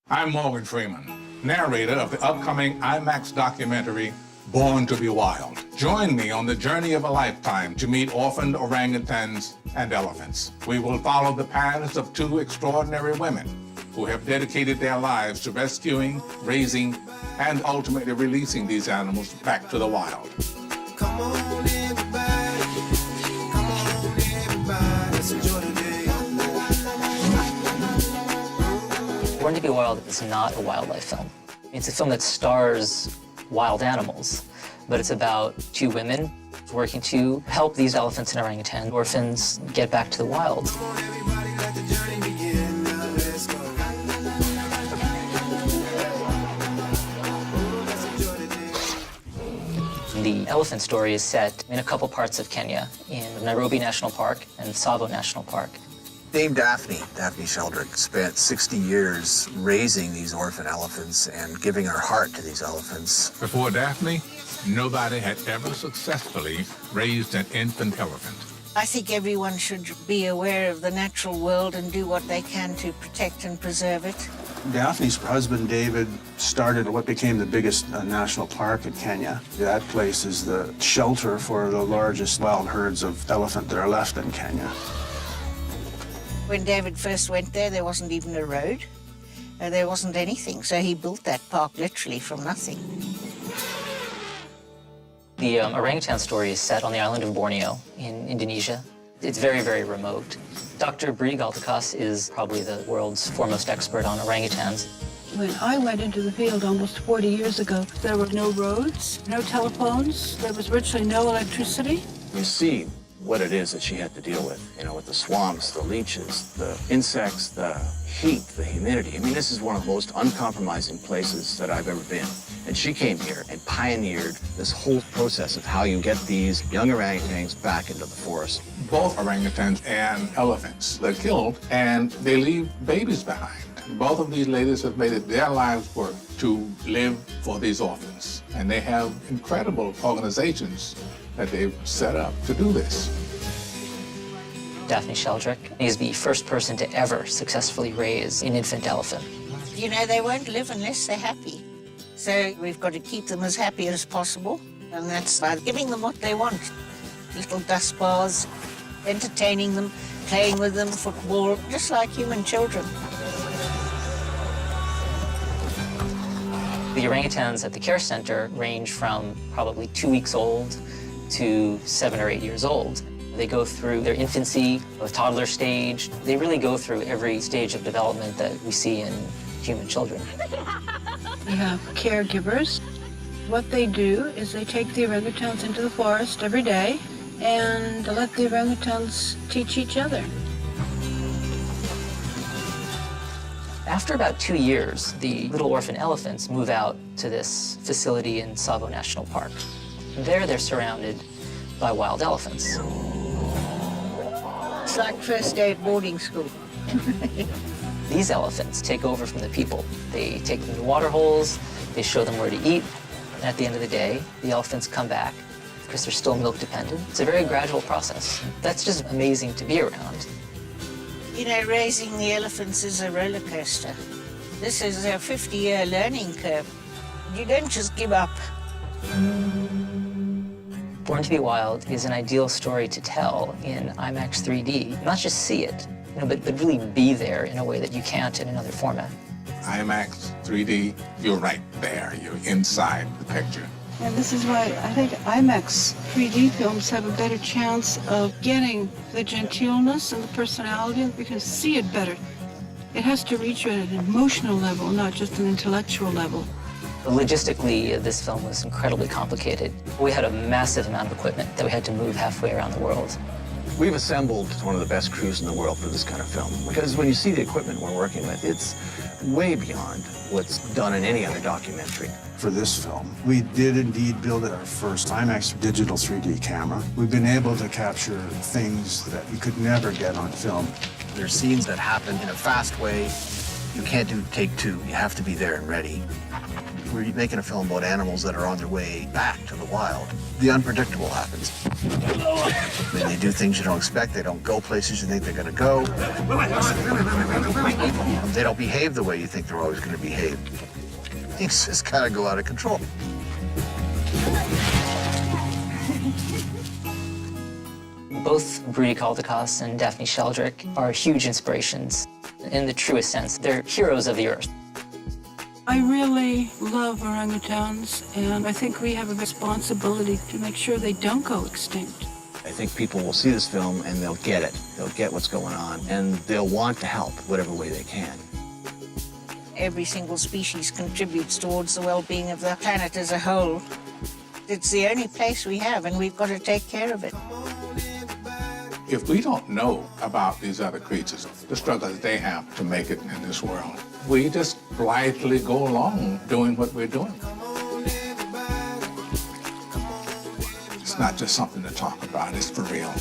I'm Morgan Freeman, narrator of the upcoming IMAX documentary, Born to be Wild. Join me on the journey of a lifetime to meet orphaned orangutans and elephants. We will follow the paths of two extraordinary women who have dedicated their lives to rescuing, raising, and ultimately releasing these animals back to the wild. Come on, everybody. Come on, everybody. Let's enjoy the day. Born to be Wild is not a wildlife film. It's a film that stars wild animals, but it's about two women working to help these elephants and orangutan orphans get back to the wild. Come on, everybody. Let the journey begin. Now let's go. Let's enjoy the day. The elephant story is set in a couple parts of Kenya, in Nairobi National Park and Tsavo National Park. Dame Daphne Sheldrick, spent 60 years raising these orphan elephants and giving her heart to these elephants. Before Daphne, nobody had ever successfully raised an infant elephant. I think everyone should be aware of the natural world and do what they can to protect and preserve it. Daphne's husband, David, started what became the biggest national park in Kenya. That place is the shelter for the largest wild herds of elephant that are left in Kenya. When David first went there wasn't even a road. There wasn't anything, so he built that park literally from nothing. The orangutan story is set on the island of Borneo in Indonesia. It's very, very remote. Dr. Brie Galtakas is probably the world's foremost expert on orangutans. When I went into the field almost 40 years ago, there were no roads, no telephones, there was virtually no electricity. You see what it is that she had to deal with, with the swamps, the leeches, the insects, the heat, the humidity. I mean, this is one of the most uncompromising places that I've ever been. And she came here and pioneered this whole process of how you get these young orangutans back into the forest. Both orangutans and elephants, they're killed and they leave babies behind. Both of these ladies have made it their lives' work to live for these orphans. And they have incredible organizations that they've set up to do this. Daphne Sheldrick is the first person to ever successfully raise an infant elephant. They won't live unless they're happy. So we've got to keep them as happy as possible, and that's by giving them what they want. Little dust bars, entertaining them, playing with them, football, just like human children. The orangutans at the care center range from probably 2 weeks old to 7 or 8 years old. They go through their infancy, the toddler stage. They really go through every stage of development that we see in human children. We have caregivers. What they do is they take the orangutans into the forest every day and let the orangutans teach each other. After about 2 years, the little orphan elephants move out to this facility in Tsavo National Park. There, they're surrounded by wild elephants. It's like first day at boarding school. These elephants take over from the people. They take them to water holes, they show them where to eat, and at the end of the day, the elephants come back because they're still milk dependent. It's a very gradual process. That's just amazing to be around. Raising the elephants is a roller coaster. This is a 50-year learning curve. You don't just give up. Born to be Wild is an ideal story to tell in IMAX 3D. Not just see it, but really be there in a way that you can't in another format. IMAX 3D, you're right there. You're inside the picture. And this is why I think IMAX 3D films have a better chance of getting the genteelness and the personality, because see it better. It has to reach you at an emotional level, not just an intellectual level. Logistically, this film was incredibly complicated. We had a massive amount of equipment that we had to move halfway around the world. We've assembled one of the best crews in the world for this kind of film, because when you see the equipment we're working with, it's way beyond what's done in any other documentary. For this film, we did indeed build our first IMAX digital 3D camera. We've been able to capture things that you could never get on film. There's scenes that happen in a fast way. You can't do take two. You have to be there and ready. we're making a film about animals that are on their way back to the wild, the unpredictable happens. I mean, they do things you don't expect. They don't go places you think they're going to go. They don't behave the way you think they're always going to behave. Things just kind of go out of control. Both Rudy Caldecoss and Daphne Sheldrick are huge inspirations. In the truest sense, they're heroes of the earth. I really love orangutans, and I think we have a responsibility to make sure they don't go extinct. I think people will see this film and they'll get it. They'll get what's going on, and they'll want to help whatever way they can. Every single species contributes towards the well-being of the planet as a whole. It's the only place we have, and we've got to take care of it. If we don't know about these other creatures, the struggles they have to make it in this world, we just blithely go along doing what we're doing. It's not just something to talk about, it's for real.